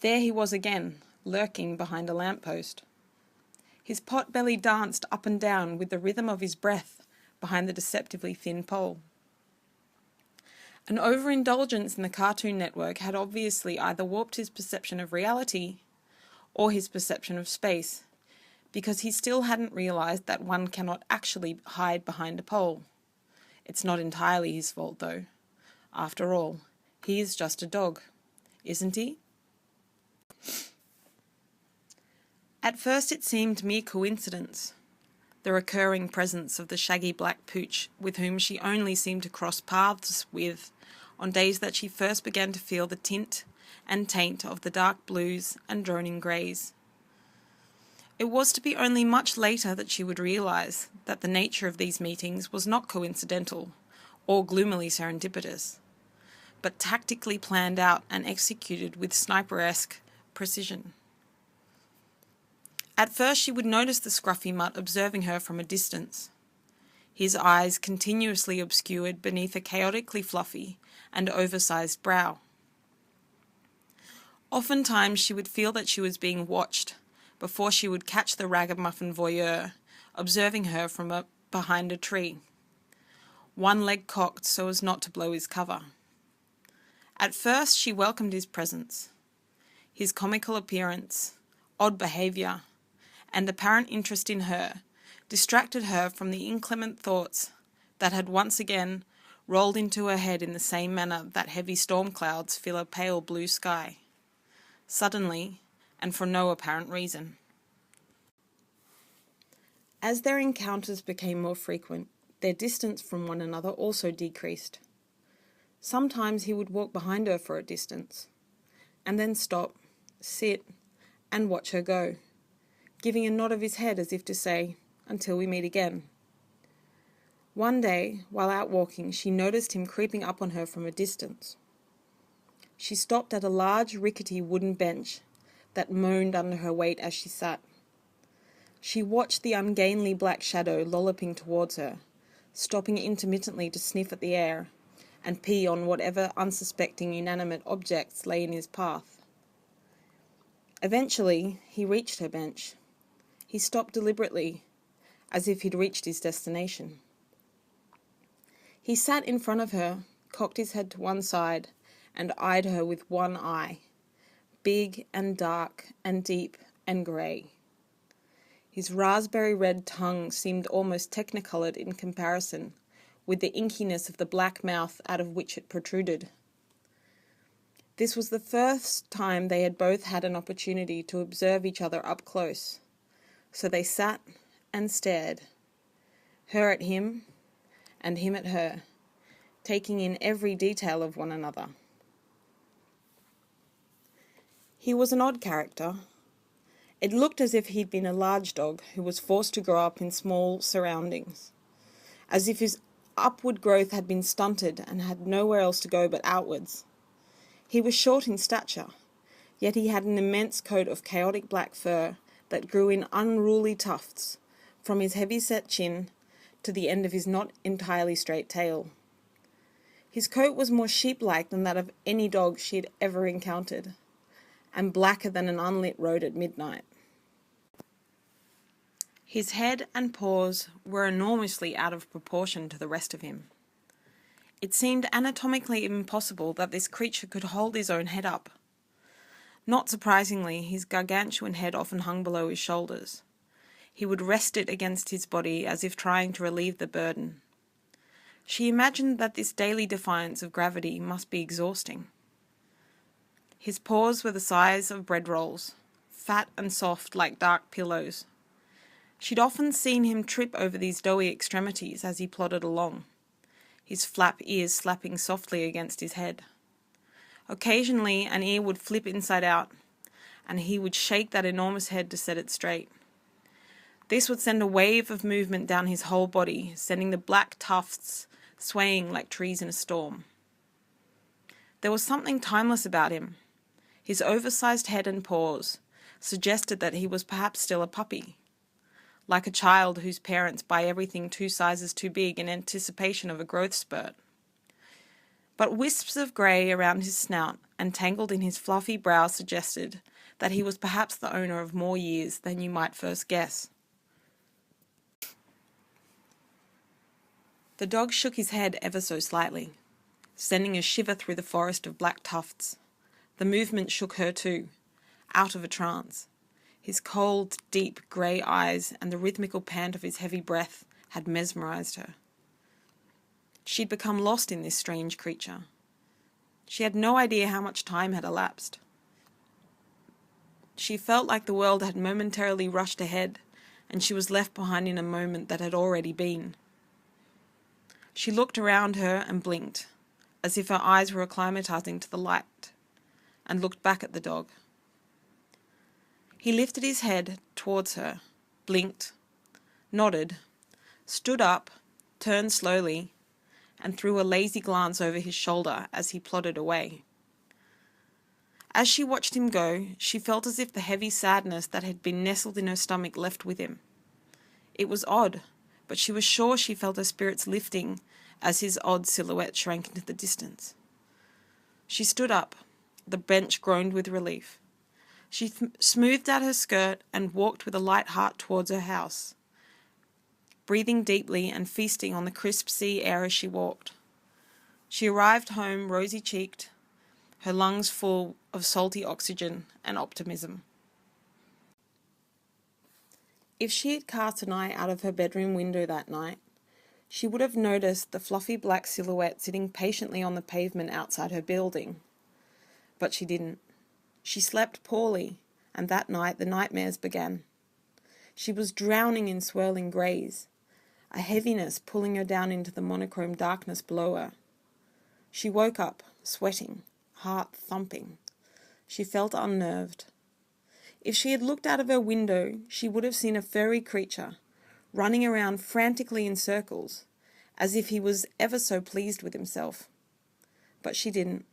There he was again, lurking behind a lamppost. His pot belly danced up and down with the rhythm of his breath behind the deceptively thin pole. An overindulgence in the Cartoon Network had obviously either warped his perception of reality or his perception of space, because he still hadn't realised that one cannot actually hide behind a pole. It's not entirely his fault, though. After all, he is just a dog, isn't he? At first it seemed mere coincidence, the recurring presence of the shaggy black pooch with whom she only seemed to cross paths with on days that she first began to feel the tint and taint of the dark blues and droning greys. It was to be only much later that she would realise that the nature of these meetings was not coincidental or gloomily serendipitous, but tactically planned out and executed with sniper-esque precision. At first she would notice the scruffy mutt observing her from a distance, his eyes continuously obscured beneath a chaotically fluffy and oversized brow. Oftentimes she would feel that she was being watched before she would catch the ragamuffin voyeur observing her from behind a tree, one leg cocked so as not to blow his cover. At first she welcomed his presence, his comical appearance, odd behaviour, and apparent interest in her distracted her from the inclement thoughts that had once again rolled into her head in the same manner that heavy storm clouds fill a pale blue sky, suddenly and for no apparent reason. As their encounters became more frequent, their distance from one another also decreased. Sometimes he would walk behind her for a distance, and then stop, sit, and watch her go, giving a nod of his head as if to say, "Until we meet again." One day, while out walking, she noticed him creeping up on her from a distance. She stopped at a large, rickety wooden bench that moaned under her weight as she sat. She watched the ungainly black shadow lolloping towards her, stopping intermittently to sniff at the air and pee on whatever unsuspecting inanimate objects lay in his path. Eventually, he reached her bench. He stopped deliberately, as if he'd reached his destination. He sat in front of her, cocked his head to one side, and eyed her with one eye, big and dark and deep and grey. His raspberry-red tongue seemed almost technicoloured in comparison with the inkiness of the black mouth out of which it protruded. This was the first time they had both had an opportunity to observe each other up close, so they sat and stared, her at him and him at her, taking in every detail of one another. He was an odd character. It looked as if he'd been a large dog who was forced to grow up in small surroundings, as if his upward growth had been stunted and had nowhere else to go but outwards. He was short in stature, yet he had an immense coat of chaotic black fur that grew in unruly tufts from his heavy-set chin to the end of his not entirely straight tail. His coat was more sheep-like than that of any dog she had ever encountered, and blacker than an unlit road at midnight. His head and paws were enormously out of proportion to the rest of him. It seemed anatomically impossible that this creature could hold his own head up. Not surprisingly, his gargantuan head often hung below his shoulders. He would rest it against his body as if trying to relieve the burden. She imagined that this daily defiance of gravity must be exhausting. His paws were the size of bread rolls, fat and soft like dark pillows. She'd often seen him trip over these doughy extremities as he plodded along, his flap ears slapping softly against his head. Occasionally an ear would flip inside out, and he would shake that enormous head to set it straight. This would send a wave of movement down his whole body, sending the black tufts swaying like trees in a storm. There was something timeless about him. His oversized head and paws suggested that he was perhaps still a puppy, like a child whose parents buy everything 2 sizes too big in anticipation of a growth spurt. But wisps of grey around his snout and tangled in his fluffy brow suggested that he was perhaps the owner of more years than you might first guess. The dog shook his head ever so slightly, sending a shiver through the forest of black tufts. The movement shook her too, out of a trance. His cold, deep, grey eyes and the rhythmical pant of his heavy breath had mesmerised her. She'd become lost in this strange creature. She had no idea how much time had elapsed. She felt like the world had momentarily rushed ahead, and she was left behind in a moment that had already been. She looked around her and blinked, as if her eyes were acclimatizing to the light, and looked back at the dog. He lifted his head towards her, blinked, nodded, stood up, turned slowly, and threw a lazy glance over his shoulder as he plodded away. As she watched him go, she felt as if the heavy sadness that had been nestled in her stomach left with him. It was odd, but she was sure she felt her spirits lifting as his odd silhouette shrank into the distance. She stood up. The bench groaned with relief. She smoothed out her skirt and walked with a light heart towards her house, breathing deeply and feasting on the crisp sea air as she walked. She arrived home rosy-cheeked, her lungs full of salty oxygen and optimism. If she had cast an eye out of her bedroom window that night, she would have noticed the fluffy black silhouette sitting patiently on the pavement outside her building. But she didn't. She slept poorly, and that night the nightmares began. She was drowning in swirling greys, a heaviness pulling her down into the monochrome darkness below her. She woke up, sweating, heart thumping. She felt unnerved. If she had looked out of her window, she would have seen a furry creature, running around frantically in circles, as if he was ever so pleased with himself. But she didn't.